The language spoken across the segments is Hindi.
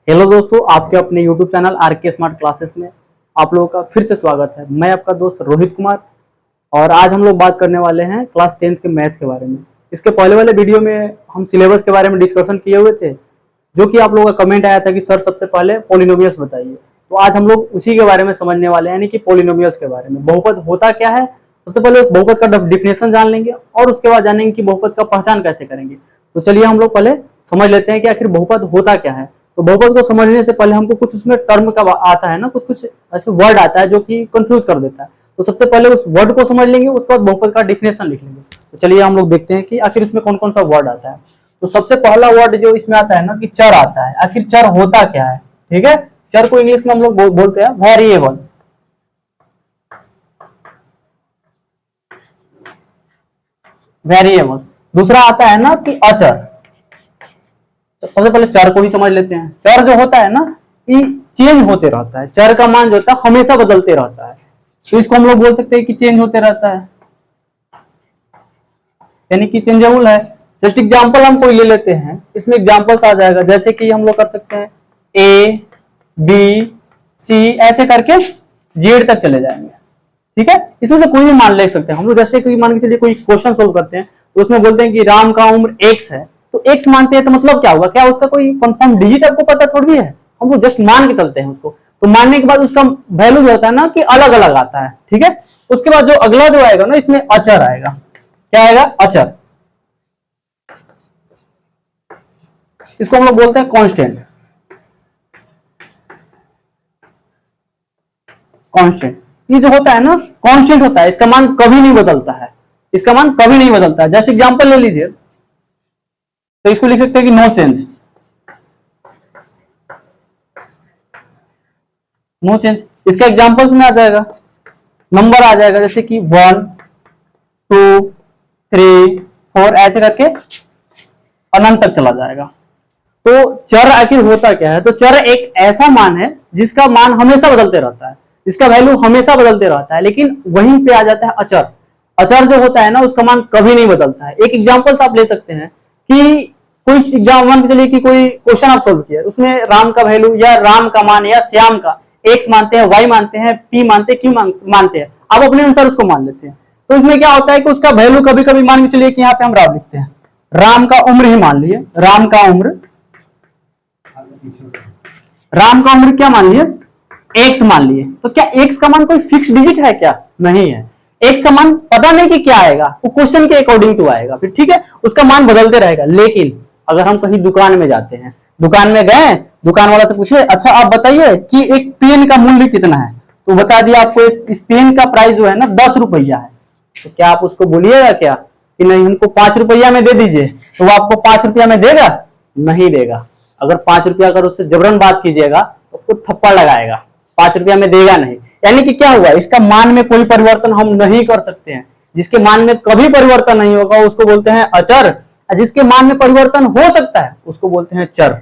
हेलो दोस्तों, आपके अपने YouTube channel RK smart classes में आप लोगों का फिर से स्वागत है। मैं आपका दोस्त रोहित कुमार और आज हम लोग बात करने वाले हैं क्लास 10th के मैथ के बारे में। इसके पहले वाले वीडियो में हम सिलेबस के बारे में डिस्कशन किए हुए थे, जो कि आप लोगों का कमेंट आया था कि सर सबसे पहले पॉलिनोमियल्स बताइए। तो आज हम लोग उसी के बारे में समझने वाले हैं, यानी कि पॉलिनोमियल्स के बारे में। बहुपद होता क्या है, सबसे पहले बहुपद का डिफिनेशन जान लेंगे और उसके बाद जानेंगे कि बहुपद का पहचान कैसे करेंगे। तो चलिए हम लोग पहले समझ लेते हैं कि आखिर बहुपद होता क्या है। तो बहुपद को समझने से पहले हमको कुछ उसमें टर्म का आता है ना, कुछ कुछ ऐसे वर्ड आता है जो कि कंफ्यूज कर देता है। तो सबसे पहले उस वर्ड को समझ लेंगे, उसके बाद बहुपद का डिफिनेशन लिख लेंगे। तो चलिए हम लोग देखते हैं कि आखिर इसमें कौन कौन सा वर्ड आता है। तो सबसे पहला वर्ड जो इसमें आता है ना कि चर आता है। आखिर चर होता क्या है, ठीक है। चर को इंग्लिश में हम लोग बोलते हैं वेरिएबल। वेरिएबल्स। दूसरा आता है ना कि अचर। सबसे पहले चर को ही समझ लेते हैं। चर जो होता है ना कि चेंज होते रहता है। चर का मान जो होता है हमेशा बदलते रहता है, तो इसको हम लोग बोल सकते हैं कि चेंज होते रहता है, यानी कि चेंजेबल है। जस्ट एग्जांपल हम कोई ले लेते हैं, इसमें एग्जांपल्स आ जाएगा, जैसे कि हम लोग कर सकते हैं ए बी सी ऐसे करके जेड तक चले जाएंगे, ठीक है। इसमें से कोई भी मान ले सकते हैं हम लोग। जैसे कि मान के चलिए कोई क्वेश्चन सोल्व करते हैं तो उसमें बोलते हैं कि राम का उम्र x है, तो x मानते हैं तो मतलब क्या हुआ, क्या उसका कोई कंफर्म डिजिट आपको पता थोड़ी है, हम लोग जस्ट मान के चलते हैं उसको। तो मानने के बाद उसका वैल्यू जो होता है ना कि अलग अलग आता है, ठीक है। उसके बाद जो अगला जो आएगा ना, इसमें अचर आएगा। क्या आएगा, अचर। इसको हम लोग बोलते हैं कांस्टेंट। कांस्टेंट ये जो होता है ना कांस्टेंट होता है, इसका मान कभी नहीं बदलता है। इसका मान कभी नहीं बदलता है। जस्ट एग्जांपल ले लीजिए, तो इसको लिख सकते हैं कि नो चेंज। नो चेंज इसका एग्जांपल्स में आ जाएगा, नंबर आ जाएगा, जैसे कि 1 2 3 4 ऐसे करके अनंत तक चला जाएगा। तो चर आखिर होता क्या है, तो चर एक ऐसा मान है जिसका मान हमेशा बदलते रहता है, जिसका वैल्यू हमेशा बदलते रहता है। लेकिन वहीं पे आ जाता है अचर। अचर जो होता है ना उसका मान कभी नहीं बदलता है। एक एग्जांपल्स आप ले सकते हैं कि कोई एग्जाम मान के चलिए कि कोई क्वेश्चन आप सोल्व किया, उसमें राम का वैल्यू या राम का मान या श्याम का एक्स मानते हैं, वाई मानते हैं, पी मानते हैं, क्यू मानते हैं, आप अपने अनुसार उसको मान लेते हैं। तो इसमें क्या होता है कि उसका वैल्यू कभी कभी मान के चलिए कि यहाँ पे हम राम लिखते हैं, राम का उम्र ही मान लिए, राम का उम्र, राम का उम्र क्या मान लिए, एक्स मान लिए। तो क्या एक्स का मान कोई फिक्स डिजिट है क्या, नहीं है। एक्स का मान पता नहीं कि क्या आएगा, वो क्वेश्चन के अकॉर्डिंग टू आएगा, फिर ठीक है, उसका मान बदलते रहेगा। लेकिन अगर हम कहीं दुकान में जाते हैं, दुकान में गए, दुकान वाला से पूछे अच्छा आप बताइए कि एक पेन का मूल्य कितना है, तो बता दिया आपको इस पेन का प्राइस जो है ना 10 रुपया है। तो क्या आप उसको बोलिएगा क्या कि नहीं हमको 5 रुपया में दे दीजिए, तो वो आपको 5 रुपया में देगा, नहीं देगा। अगर 5 रुपया अगर उससे जबरन बात कीजिएगा तो उसको थप्पड़ लगाएगा, 5 रुपया में देगा नहीं। यानी कि क्या हुआ, इसका मान में कोई परिवर्तन हम नहीं कर सकते हैं। जिसके मान में कभी परिवर्तन नहीं होगा उसको बोलते हैं अचर, जिसके मान में परिवर्तन हो सकता है उसको बोलते हैं चर।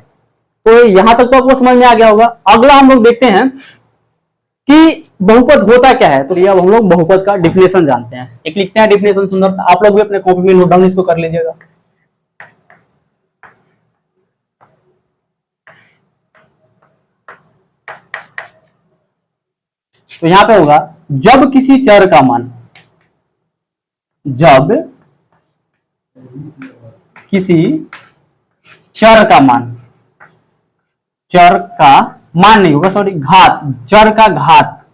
तो यहां तक तो आपको समझ में आ गया होगा। अगला हम लोग देखते हैं कि बहुपद होता क्या है। तो अब हम लोग बहुपद का डिफिनेशन जानते हैं। एक लिखते हैं डिफिनेशन सुंदर सा, आप लोग भी अपने कॉपी में नोट डाउन इसको कर लीजिएगा। तो यहां पे होगा जब किसी चर का मान, जब किसी चर का मान, चर का मान नहीं होगा सॉरी, घात, चर का घात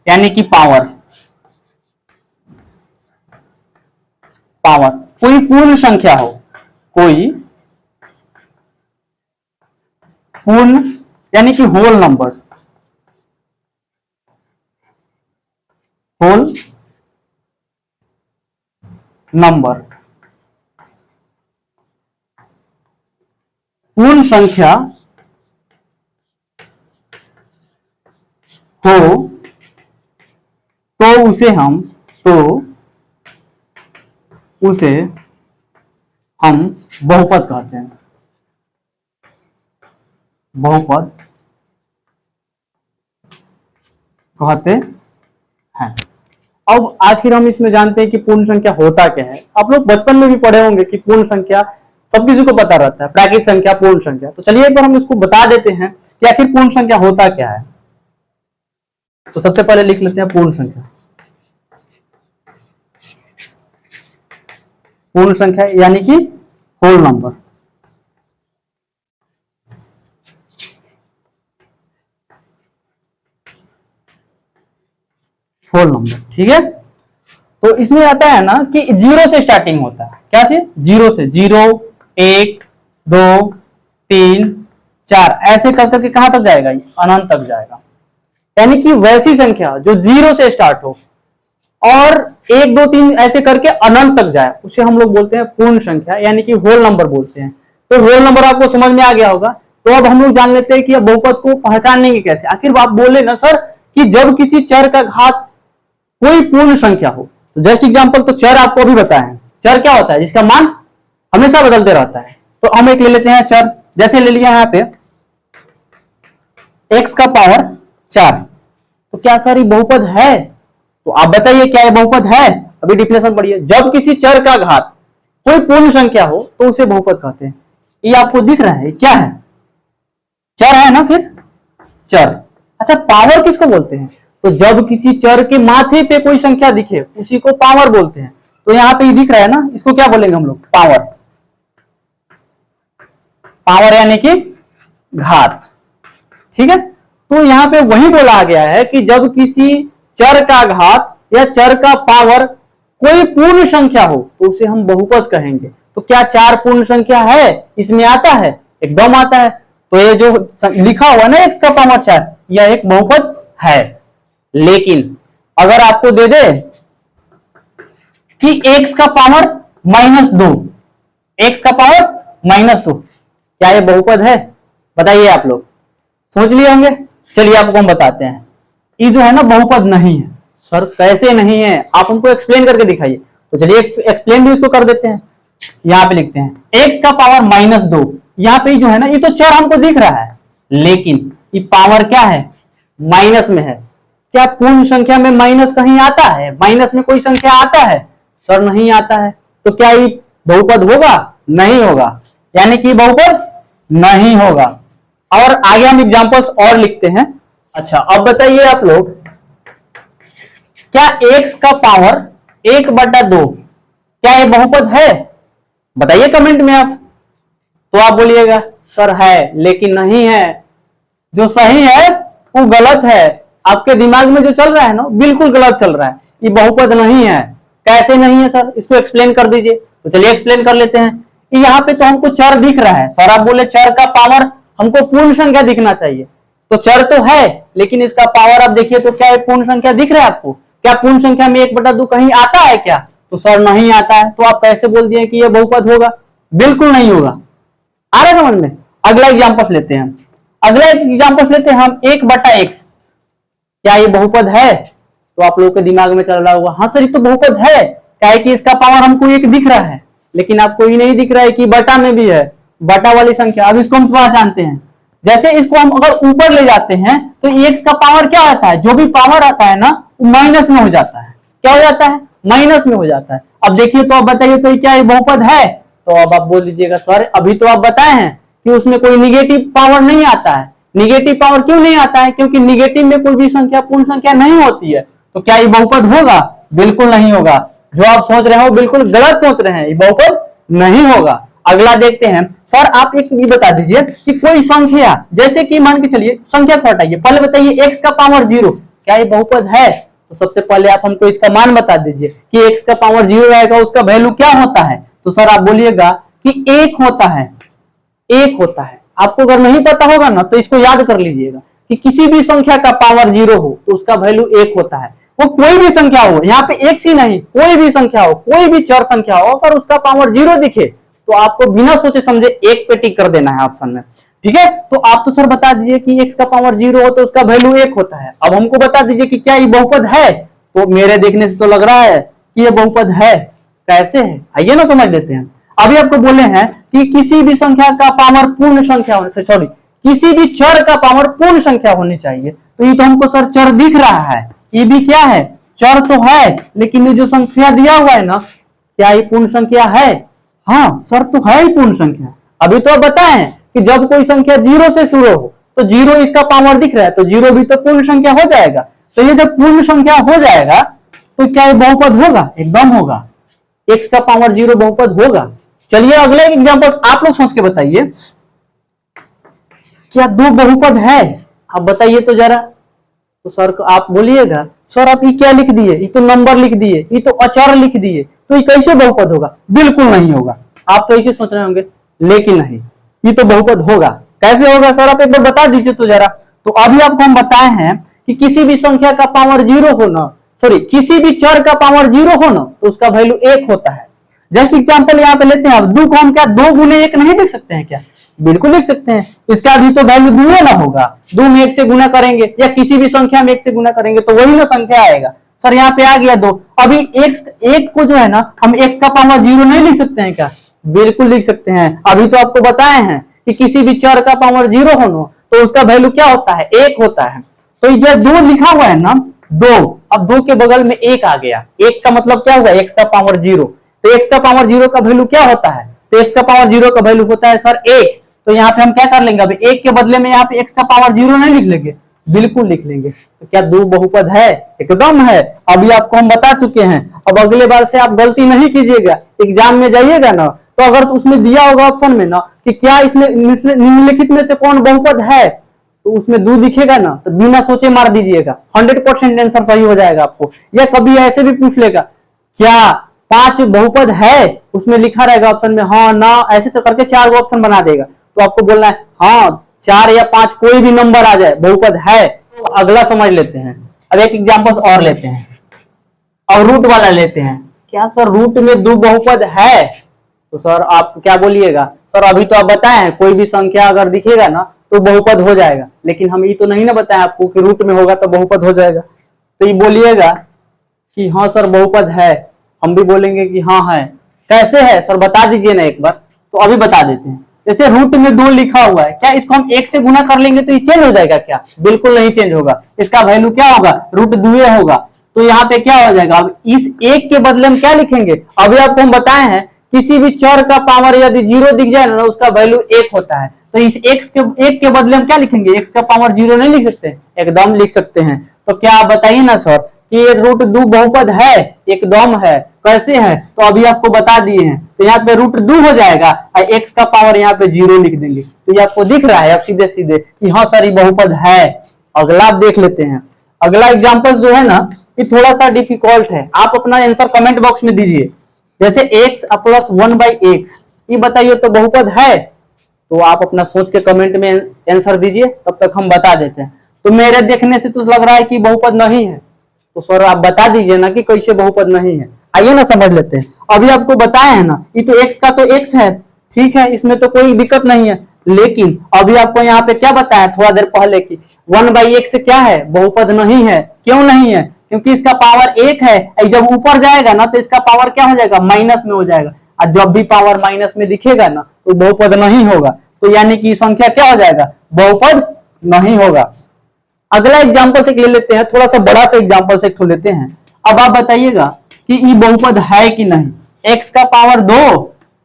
यानी कि पावर, पावर कोई पूर्ण संख्या हो, कोई पूर्ण यानी कि होल नंबर, होल नंबर, पूर्ण संख्या हो तो उसे हम बहुपद कहते हैं। बहुपद कहते हैं। अब आखिर हम इसमें जानते हैं कि पूर्ण संख्या होता क्या है। आप लोग बचपन में भी पढ़े होंगे कि पूर्ण संख्या सब किसी को पता रहता है, प्राकृत संख्या, पूर्ण संख्या। तो चलिए एक बार हम इसको बता देते हैं कि आखिर पूर्ण संख्या होता क्या है। तो सबसे पहले लिख लेते हैं पूर्ण संख्या। पूर्ण संख्या यानी कि होल नंबर। होल नंबर, ठीक है। तो इसमें आता है ना कि जीरो से स्टार्टिंग होता है। क्या से? जीरो से। 0 1 2 3 4 ऐसे कर करके कहां तक जाएगा? अनंत तक जाएगा। यानी कि वैसी संख्या जो जीरो से स्टार्ट हो और 1 2 3 ऐसे करके अनंत तक जाए, उसे हम लोग बोलते हैं पूर्ण संख्या, यानी कि होल नंबर बोलते हैं। तो होल नंबर आपको समझ में आ गया होगा। तो अब हम लोग जान लेते हैं कि अब बहुपद को पहचानेंगे कैसे। आखिर आप बोले ना सर कि जब किसी चर का घात कोई पूर्ण संख्या हो, तो जस्ट एग्जांपल, तो चर आपको अभी बताया है। चर क्या होता है? जिसका मान हमेशा बदलते रहता है। तो हम एक ले लेते हैं चर, जैसे ले लिया यहां पे x का पावर 4। तो क्या सर ये बहुपद है? तो आप बताइए क्या ये बहुपद है? अभी डिफिनेशन पढ़िए। जब किसी चर का घात कोई पूर्ण संख्या हो तो उसे बहुपद कहते हैं। ये आपको दिख रहा है क्या है? चर है ना, फिर चर। अच्छा, पावर किसको बोलते हैं? तो जब किसी चर के माथे पे कोई संख्या दिखे उसी को पावर बोलते हैं। तो यहां पे ये दिख रहा है ना, इसको क्या बोलेंगे हम लोग? पावर। पावर यानी कि घात, ठीक है। तो यहां पे वही बोला गया है कि जब किसी चर का घात या चर का पावर कोई पूर्ण संख्या हो तो उसे हम बहुपद कहेंगे। तो क्या 4 पूर्ण संख्या है? इसमें आता है, एकदम आता है। तो ये जो लिखा हुआ ना x का पावर 4, यह एक बहुपद है। लेकिन अगर आपको दे दे कि x का पावर -2, x का पावर -2, क्या ये बहुपद है? बताइए, आप लोग सोच लिए होंगे। चलिए आपको हम बताते हैं। ये जो है ना बहुपद नहीं है। सर कैसे नहीं है? आप हमको एक्सप्लेन करके दिखाइए। तो चलिए एक्सप्लेन भी इसको कर देते हैं। यहां पे लिखते हैं x का पावर -2। यहां पे जो है ना, ये तो चर हमको दिख रहा है, लेकिन ये पावर क्या है? माइनस में है। क्या पूर्ण संख्या में माइनस कहीं आता है? माइनस में कोई संख्या आता है? सर नहीं आता है। तो क्या ये बहुपद होगा? नहीं होगा। यानी कि बहुपद नहीं होगा। और आगे हम एग्जांपल्स और लिखते हैं। अच्छा, अब बताइए आप लोग, क्या x का पावर 1/2 क्या ये बहुपद है? बताइए कमेंट में आप। तो आप बोलिएगा सर है, लेकिन नहीं है। जो सही है वो गलत है। आपके दिमाग में जो चल रहा है ना, बिल्कुल गलत चल रहा है। ये बहुपद नहीं है। कैसे नहीं है सर? इसको एक्सप्लेन कर दीजिए। तो चलिए एक्सप्लेन कर लेते हैं। यहाँ पे तो हमको चर दिख रहा है। सर आप बोले चर का पावर हमको पूर्ण संख्या दिखना चाहिए। तो चर तो है, लेकिन इसका पावर आप देखिए तो क्या पूर्ण संख्या दिख रहा है आपको? क्या पूर्ण संख्या में 1/2 कहीं आता है क्या? तो सर नहीं आता है। तो आप कैसे बोल दिए कि यह बहुपद होगा? बिल्कुल नहीं होगा। आ रहा है समझ में? अगला एग्जांपल लेते हैं। अगला एग्जांपल लेते हैं हम 1/x। क्या ये बहुपद है? तो आप लोगों के दिमाग में चल रहा होगा हाँ सर ये तो बहुपद है। क्या है कि इसका पावर हमको 1 दिख रहा है, लेकिन आपको ये नहीं दिख रहा है कि बटा में भी है, बटा वाली संख्या। अब इसको हम पहचानते हैं। जैसे इसको हम अगर ऊपर ले जाते हैं तो x का पावर क्या आता है? जो भी पावर आता है ना वो माइनस में हो जाता है। क्या हो जाता है? माइनस में हो जाता है। अब देखिए तो आप बताइए तो क्या ये बहुपद है? तो अब आप बोल दीजिएगा सर अभी तो आप बताए हैं कि उसमें कोई निगेटिव पावर नहीं आता है। निगेटिव पावर क्यों नहीं आता है? क्योंकि निगेटिव में कोई भी संख्या पूर्ण संख्या नहीं होती है। तो क्या ये बहुपद होगा? बिल्कुल नहीं होगा। जो आप सोच रहे हो बिल्कुल गलत सोच रहे हैं, ये बहुपद नहीं होगा। अगला देखते हैं। सर आप एक ये बता दीजिए कि कोई संख्या, जैसे कि मान के चलिए संख्या को हटाइए, पहले बताइए x का पावर 0 क्या ये बहुपद है? तो सबसे पहले आप हमको इसका मान बता दीजिए कि x का पावर 0 आएगा, उसका वैल्यू क्या होता है? तो सर आप बोलिएगा कि 1 होता है। 1 होता है। आपको अगर नहीं पता होगा ना तो इसको याद कर लीजिएगा कि किसी भी संख्या का पावर 0 हो तो उसका वैल्यू 1 होता है। वो कोई भी संख्या हो, यहाँ पे x ही नहीं, कोई भी संख्या हो, कोई भी चर संख्या हो, अगर उसका पावर 0 दिखे तो आपको बिना सोचे समझे 1 पे टिक कर देना है ऑप्शन में। ठीक है, तो आप तो सर बता दीजिए कि x का पावर 0 हो तो उसका वैल्यू 1 होता है। अब हमको बता दीजिए कि क्या ये बहुपद है? तो मेरे देखने से तो लग रहा है कि ये बहुपद है। कैसे है आइए ना समझ लेते हैं। अभी आपको बोले हैं कि किसी भी संख्या का पावर पूर्ण संख्या होने से, सॉरी किसी भी चर का पावर पूर्ण संख्या होनी चाहिए। तो ये तो हमको सर चर दिख रहा है, ये भी क्या है? चर तो है, लेकिन ये जो संख्या दिया हुआ है ना, क्या ये पूर्ण संख्या है? हाँ सर तो है ही पूर्ण संख्या। अभी तो आप बताए हैं कि जब कोई संख्या 0 से शुरू हो तो 0 इसका पावर दिख रहा है तो 0 भी तो पूर्ण संख्या हो जाएगा। तो ये जब पूर्ण संख्या हो जाएगा तो क्या ये बहुपद होगा? एकदम होगा, x का पावर 0 बहुपद होगा। चलिए अगले एग्जांपल आप लोग सोच के बताइए, क्या 2 बहुपद है? आप बताइए तो जरा। तो सर आप बोलिएगा सर आप ये क्या लिख दिए, ये तो नंबर लिख दिए, ये तो अचर लिख दिए, तो ये कैसे बहुपद होगा? बिल्कुल नहीं होगा। आप तो ऐसे सोच रहे होंगे, लेकिन नहीं, ये तो बहुपद होगा। कैसे होगा सर? आप एक बार बता दीजिए तो जरा। तो अभी आपको हम बताए हैं कि किसी भी संख्या का पावर 0 होना, सॉरी किसी भी चर का पावर 0 होना तो उसका वैल्यू 1 होता है। जस्ट एग्जांपल यहाँ पे लेते हैं। अब 2 को हम क्या 2 गुने 1 नहीं लिख सकते हैं क्या? बिल्कुल लिख सकते हैं। इसका भी तो वैल्यू 2 ना होगा। 2 में 1 से गुना करेंगे या किसी भी संख्या में 1 से गुना करेंगे तो वही ना संख्या आएगा। सर यहाँ पे आ गया 2। अभी एक को जो है ना हम x का पावर 0 नहीं लिख सकते हैं क्या? बिल्कुल लिख सकते हैं। अभी तो आपको बताए हैं कि किसी भी चर का पावर 0 होना तो उसका वैल्यू क्या होता है? 1 होता है। तो जो 2 लिखा हुआ है ना 2, अब 2 के बगल में 1 आ गया। 1 का मतलब क्या हुआ? x का पावर 0। तो x का पावर 0 का वैल्यू क्या होता है? तो x का पावर 0 का वैल्यू होता है सर 1। तो यहाँ पे हम क्या कर लेंगे? अब 1 के बदले में यहाँ पे x का पावर 0 नहीं लिख लेंगे? बिल्कुल लिख लेंगे। तो क्या 2 बहुपद है? एकदम है। अभी आपको हम बता चुके हैं। अब अगले बार से आप गलती नहीं कीजिएगा। एग्जाम में जाइएगा ना तो अगर उसमें दिया होगा ऑप्शन में ना कि क्या इसमें निम्नलिखित में से कौन बहुपद है, तो उसमें 2 दिखेगा ना तो बिना सोचे मार दीजिएगा। 100% आंसर सही हो जाएगा आपको। या कभी ऐसे भी पूछ लेगा क्या 5 बहुपद है, उसमें लिखा रहेगा ऑप्शन में हाँ ना, ऐसे तो करके 4 ऑप्शन बना देगा। तो आपको बोलना है हाँ 4 या 5 कोई भी नंबर आ जाए बहुपद है। तो अगला समझ लेते हैं। अब एक एग्जांपल और लेते हैं और रूट वाला लेते हैं। क्या सर रूट में 2 बहुपद है? तो सर आप क्या बोलिएगा? सर अभी तो आप बताए हैं कोई भी संख्या अगर दिखेगा ना तो बहुपद हो जाएगा, लेकिन हम ये तो नहीं ना बताए आपको कि रूट में होगा तो बहुपद हो जाएगा। तो ये बोलिएगा कि हाँ सर बहुपद है। हम भी बोलेंगे कि हाँ है। कैसे है सर बता दीजिए ना एक बार। तो अभी बता देते हैं। जैसे रूट में 2 लिखा हुआ है, क्या इसको हम 1 से गुना कर लेंगे तो ये चेंज हो जाएगा क्या? बिल्कुल नहीं चेंज होगा। इसका वैल्यू क्या होगा? रूट 2 होगा। तो यहाँ पे क्या हो जाएगा? अब इस 1 के बदले में क्या लिखेंगे? अभी आपको हम बताए हैं किसी भी चर का पावर यदि 0 दिख जाए ना उसका वैल्यू 1 होता है। तो इस x के 1 के बदले में क्या लिखेंगे? x का पावर 0 नहीं लिख सकते? एकदम लिख सकते हैं। तो क्या आप बताइए ना सर कि ये रूट 2 बहुपद है? एकदम है। कैसे है? तो अभी आपको बता दिए हैं। तो यहाँ पे रूट 2 हो जाएगा और x का पावर यहाँ पे 0 लिख देंगे। तो ये आपको दिख रहा है अब सीधे सीधे कि हाँ सर ये बहुपद है। अगला आप देख लेते हैं। अगला एग्जाम्पल जो है ना ये थोड़ा सा डिफिकल्ट है। आप अपना आंसर कमेंट बॉक्स में दीजिए। जैसे x प्लस 1/x ये बताइए तो बहुपद है? तो आप अपना सोच के कमेंट में आंसर दीजिए, तब तक हम बता देते हैं। तो मेरे देखने से तो लग रहा है कि बहुपद नहीं है। तो सर आप बता दीजिए ना कि कैसे बहुपद नहीं है। आइए ना समझ लेते हैं। अभी आपको बताया है ना ये तो x का तो x है, ठीक है, इसमें तो कोई दिक्कत नहीं है। लेकिन अभी आपको यहाँ पे क्या बताया थोड़ा देर पहले कि 1/x क्या है? बहुपद नहीं है। क्यों नहीं है? क्योंकि इसका पावर 1 है। जब ऊपर जाएगा ना तो इसका पावर क्या हो जाएगा? माइनस में हो जाएगा। और जब भी पावर माइनस में दिखेगा ना तो बहुपद नहीं होगा। तो यानी कि संख्या क्या हो जाएगा? बहुपद नहीं होगा। अगला एग्जांपल से ले लेते हैं। थोड़ा सा बड़ा सा एग्जांपल से लेते हैं। अब आप बताइएगा कि ये बहुपद है कि नहीं। x का पावर 2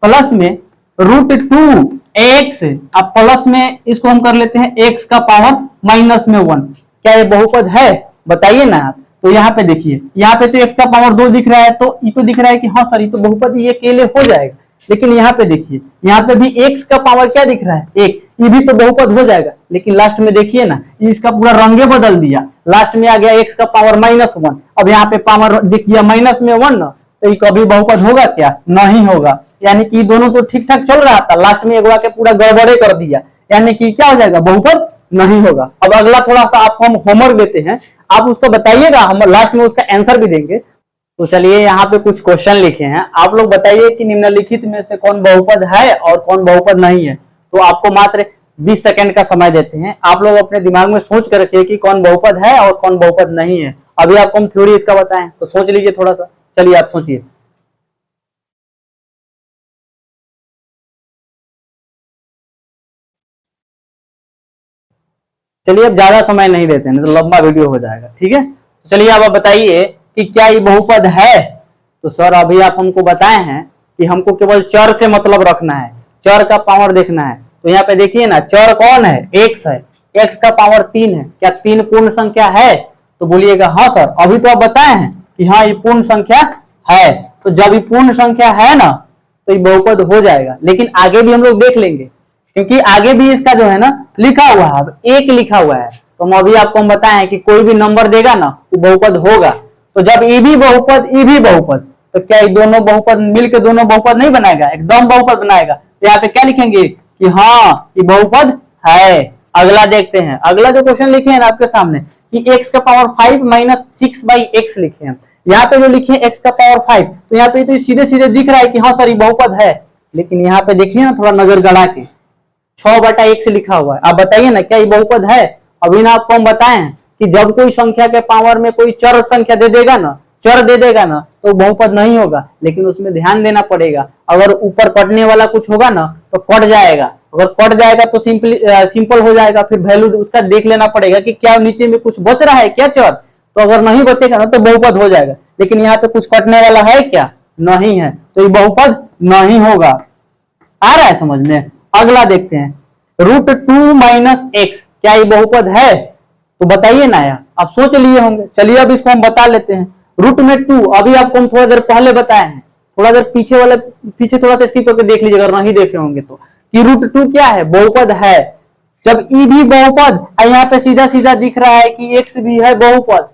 प्लस में रूट 2x, अब प्लस में इसको हम कर लेते हैं x का पावर माइनस में 1। क्या ये बहुपद है? बताइए ना आप। तो यहाँ पे देखिए, यहाँ पे तो x का पावर 2 दिख रहा है तो ये तो दिख रहा है कि हाँ सर ये तो बहुपद ये अकेले हो जाएगा। लेकिन यहाँ पे देखिए, यहाँ पे भी x का पावर क्या दिख रहा है? 1, ये भी तो बहुपद हो जाएगा। लेकिन लास्ट में देखिए ना इसका पूरा रंगे बदल दिया। लास्ट में आ गया x का पावर -1। अब यहाँ पे पावर दिख गया माइनस में 1 ना, तो ये कभी बहुपद होगा क्या? नहीं होगा। यानी कि दोनों तो ठीक ठाक चल रहा था, लास्ट में एक बार के पूरा गड़बड़े कर दिया। यानी कि क्या हो जाएगा? बहुपद नहीं होगा। अब अगला थोड़ा सा आपको हम होमवर्क देते हैं, आप उसको बताइएगा, हम लास्ट में उसका आंसर भी देंगे। तो चलिए यहाँ पे कुछ क्वेश्चन लिखे हैं, आप लोग बताइए कि निम्नलिखित में से कौन बहुपद है और कौन बहुपद नहीं है। तो आपको मात्र 20 सेकंड का समय देते हैं। आप लोग अपने दिमाग में सोच कर रखिए कि कौन बहुपद है और कौन बहुपद नहीं है। अभी आपको हम थ्योरी इसका बताएं तो सोच लीजिए थोड़ा सा। चलिए आप सोचिए। चलिए अब ज्यादा समय नहीं देते हैं, तो लंबा वीडियो हो जाएगा, ठीक है। तो चलिए अब आप बताइए कि क्या ये बहुपद है। तो सर अभी आप हमको बताए हैं कि हमको केवल चर से मतलब रखना है, चर का पावर देखना है। तो यहाँ पे देखिए ना, चर कौन है, एक्स है, एक्स का पावर 3 है। क्या 3 पूर्ण संख्या है? तो बोलिएगा हाँ सर, अभी तो आप बताए हैं कि हाँ ये पूर्ण संख्या है। तो जब ये पूर्ण संख्या है ना तो ये बहुपद हो जाएगा। लेकिन आगे भी हम लोग देख लेंगे, क्योंकि आगे भी इसका जो है ना लिखा हुआ है, अब एक लिखा हुआ है। तो हम अभी आपको हम बताएं कि कोई भी नंबर देगा ना वो बहुपद होगा। तो जब ये भी बहुपद, ये भी बहुपद, तो क्या ये दोनों बहुपद मिलकर दोनों बहुपद नहीं बनाएगा? एकदम बहुपद बनाएगा। तो यहाँ पे क्या लिखेंगे कि हाँ ये बहुपद है। अगला देखते हैं, अगला जो क्वेश्चन लिखे हैं ना आपके सामने कि x का पावर 5 माइनस 6/x लिखे हैं। यहाँ पे जो लिखे x का पावर 5, तो यहाँ पे तो सीधे सीधे दिख रहा है कि हाँ सर ये बहुपद है। लेकिन यहाँ पे देखिए ना थोड़ा नजर गड़ा के 6/x लिखा हुआ है। आप बताइए ना क्या ये बहुपद है? अभी ना आपको हम बताएं कि जब कोई संख्या के पावर में कोई चर संख्या दे देगा ना, चर दे देगा ना, तो बहुपद नहीं होगा। लेकिन उसमें ध्यान देना पड़ेगा, अगर ऊपर कटने वाला कुछ होगा ना तो कट जाएगा। अगर कट जाएगा तो सिंपल हो जाएगा, फिर वैल्यू उसका देख लेना पड़ेगा कि क्या नीचे में कुछ बच रहा है क्या चर। तो अगर नहीं बचेगा ना तो बहुपद हो जाएगा। लेकिन यहाँ पे कुछ कटने वाला है क्या? नहीं है, तो ये बहुपद नहीं होगा। आ रहा है समझ में? अगला देखते हैं, √2 माइनस x, क्या ये बहुपद है? तो बताइए ना यार, आप सोच लिए होंगे। चलिए अब इसको हम बता लेते हैं। रूट में 2 अभी आपको हम थोड़ा देर पहले बताए हैं, थोड़ा देर पीछे थोड़ा सा स्किप करके देख लीजिएगा, नहीं देखे होंगे तो, कि √2 क्या है? बहुपद है। जब ई भी बहुपद, यहाँ पे सीधा सीधा दिख रहा है कि x भी है बहुपद,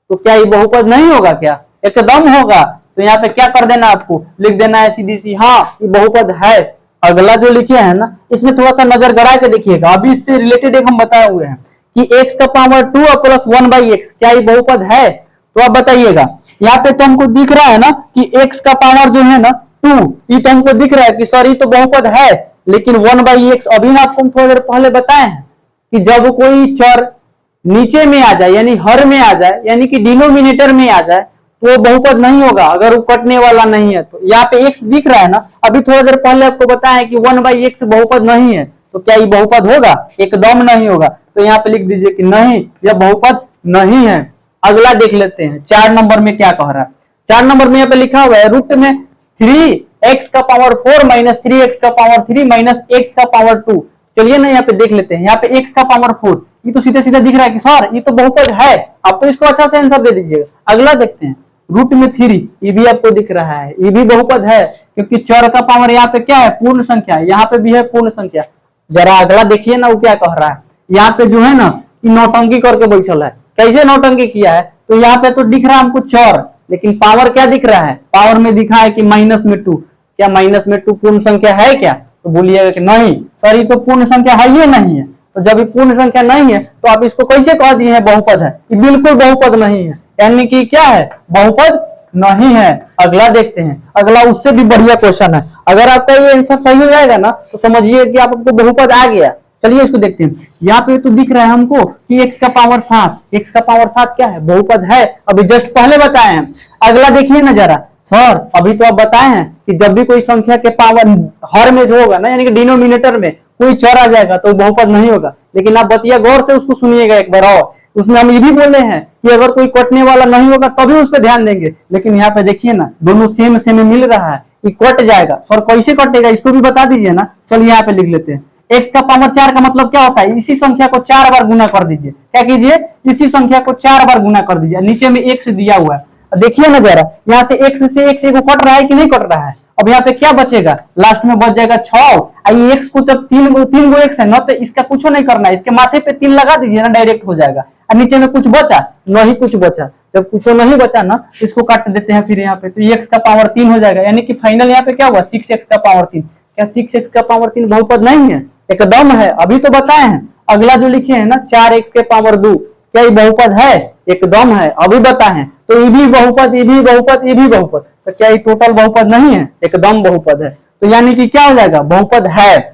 तो क्या ये बहुपद नहीं होगा क्या? एकदम होगा। तो यहाँ पे क्या कर देना, आपको लिख देना है सीधी सी, हाँ ये बहुपद है। अगला जो लिखे हैं ना इसमें थोड़ा सा नजर गड़ा के देखिएगा, अभी इससे रिलेटेड एक हम बताए हुए हैं कि x का पावर 2 प्लस 1/x, क्या ये बहुपद है? तो आप बताइएगा। यहाँ पे तो हमको दिख रहा है ना कि x का पावर जो है ना 2, ये तो हमको दिख रहा है कि सॉरी तो बहुपद है। लेकिन 1/x अभी ना आपको थोड़ी देर पहले बताए हैं कि जब कोई चर नीचे में आ जाए, यानी हर में आ जाए, यानी कि डिनोमिनेटर में आ जाए, तो वो बहुपद नहीं होगा अगर वो कटने वाला नहीं है। तो यहाँ पे x दिख रहा है ना, अभी थोड़ी देर पहले आपको बताया कि 1/x बहुपद नहीं है। तो क्या ये बहुपद होगा? एकदम नहीं होगा। तो यहाँ पे लिख दीजिए कि नहीं, यह बहुपद नहीं है। अगला देख लेते हैं 4 नंबर में क्या कह रहा है। 4 नंबर में यहाँ पे लिखा हुआ है रूट में 3x का पावर 4 माइनस 3x का पावर 3 माइनस x का पावर 2। चलिए ना यहाँ पे देख लेते हैं। यहाँ पे x का पावर 4, ये तो सीधे सीधे दिख रहा है कि सर ये तो बहुपद है। आप तो इसको अच्छा से आंसर दे दीजिएगा। अगला देखते हैं, रूट में 3, ये भी आपको दिख रहा है, ये भी बहुपद है, क्योंकि चर का पावर यहाँ पे क्या है? पूर्ण संख्या। यहाँ पे भी है पूर्ण संख्या। जरा अगला देखिए ना वो क्या कह रहा है। यहाँ पे जो है ना नौटंकी करके बैठल है। कैसे नौटंकी किया है? तो यहाँ पे तो दिख रहा है हमको चर, लेकिन पावर क्या दिख रहा है? पावर में दिखा है कि -2। क्या -2 पूर्ण संख्या है क्या? तो बोलिएगा कि नहीं सर ये तो पूर्ण संख्या है, ये नहीं है। तो जब ये पूर्ण संख्या नहीं है तो आप इसको कैसे कह दिए हैं बहुपद है? ये बिल्कुल बहुपद नहीं है, यानी कि क्या है? बहुपद नहीं है। अगला देखते हैं, अगला उससे भी बढ़िया क्वेश्चन है। अगर आपका ये आंसर सही हो जाएगा ना तो समझिए कि आपको बहुपद आ गया। चलिए इसको देखते हैं। यहाँ पे तो दिख रहा है हमको कि x का पावर 7, x का पावर 7 क्या है? बहुपद है, अभी जस्ट पहले बताए हैं। अगला देखिए ना जरा, सर अभी तो आप बताए हैं कि जब भी कोई संख्या के पावर हर में जो होगा ना, यानी कि डिनोमिनेटर में कोई चर आ जाएगा तो बहुपद नहीं होगा। लेकिन आप बतिया गौर से उसको सुनिएगा एक बार और। उसमें हम ये भी बोले हैं कि अगर कोई कटने वाला नहीं होगा तभी उस पर ध्यान देंगे। लेकिन यहाँ पे देखिए ना दोनों सेम सेम मिल रहा है, ये कट जाएगा। सर कैसे कटेगा इसको भी बता दीजिए ना। चलिए यहाँ पे लिख लेते हैं, x का पावर 4 का मतलब क्या होता है? इसी संख्या को 4 बार गुना कर दीजिए। क्या कीजिए? इसी संख्या को 4 बार गुना कर दीजिए। नीचे में x दिया हुआ है, देखिए ना जरा, यहाँ से x से x को कट रहा है कि नहीं कट रहा है? अब यहाँ पे क्या बचेगा? लास्ट में बच जाएगा 6। ये x को तब 3 गो x है ना, तो इसका कुछ नहीं करना है, इसके माथे पे 3 लगा दीजिए ना, डायरेक्ट हो जाएगा। और नीचे में कुछ बचा? नहीं कुछ बचा। जब कुछ नहीं बचा ना इसको काट देते हैं फिर यहाँ पे, तो x का पावर 3 हो जाएगा। यानी कि फाइनल यहाँ पे क्या हुआ? 6x का पावर 3। क्या 6x का पावर 3 बहुपद नहीं है? एकदम है, अभी तो बताए हैं। अगला जो लिखे हैं ना 4x के पावर 2, क्या ये बहुपद है? एकदम है, अभी बताए हैं। तो ये भी बहुपद, ये भी बहुपद, ये भी बहुपद, तो क्या ये टोटल बहुपद नहीं है? एकदम बहुपद है। तो यानी कि क्या हो जाएगा? बहुपद है।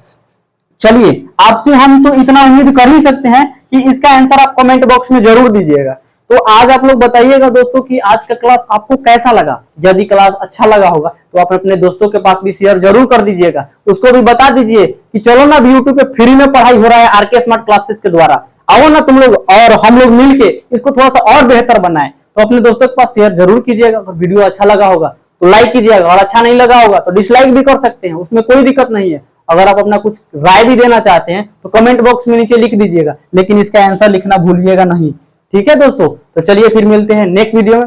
चलिए आपसे हम तो इतना उम्मीद कर ही सकते हैं कि इसका आंसर आप कमेंट बॉक्स में जरूर दीजिएगा। तो आज आप लोग बताइएगा दोस्तों कि आज का क्लास आपको कैसा लगा। यदि क्लास अच्छा लगा होगा तो आप अपने दोस्तों के पास भी शेयर जरूर कर दीजिएगा। उसको भी बता दीजिए कि चलो ना यूट्यूब पे फ्री में पढ़ाई हो रहा है आरके स्मार्ट क्लासेस के द्वारा, आओ ना तुम लोग और हम लोग मिलके इसको थोड़ा सा और बेहतर बनाएं। तो अपने दोस्तों के पास शेयर जरूर कीजिएगा। अगर वीडियो अच्छा लगा होगा तो लाइक कीजिएगा, और अच्छा नहीं लगा होगा तो डिसलाइक भी कर सकते हैं, उसमें कोई दिक्कत नहीं है। अगर आप अपना कुछ राय भी देना चाहते हैं तो कमेंट बॉक्स में नीचे लिख दीजिएगा, लेकिन इसका आंसर लिखना भूलिएगा नहीं। ठीक है दोस्तों, तो चलिए फिर मिलते हैं नेक्स्ट वीडियो में।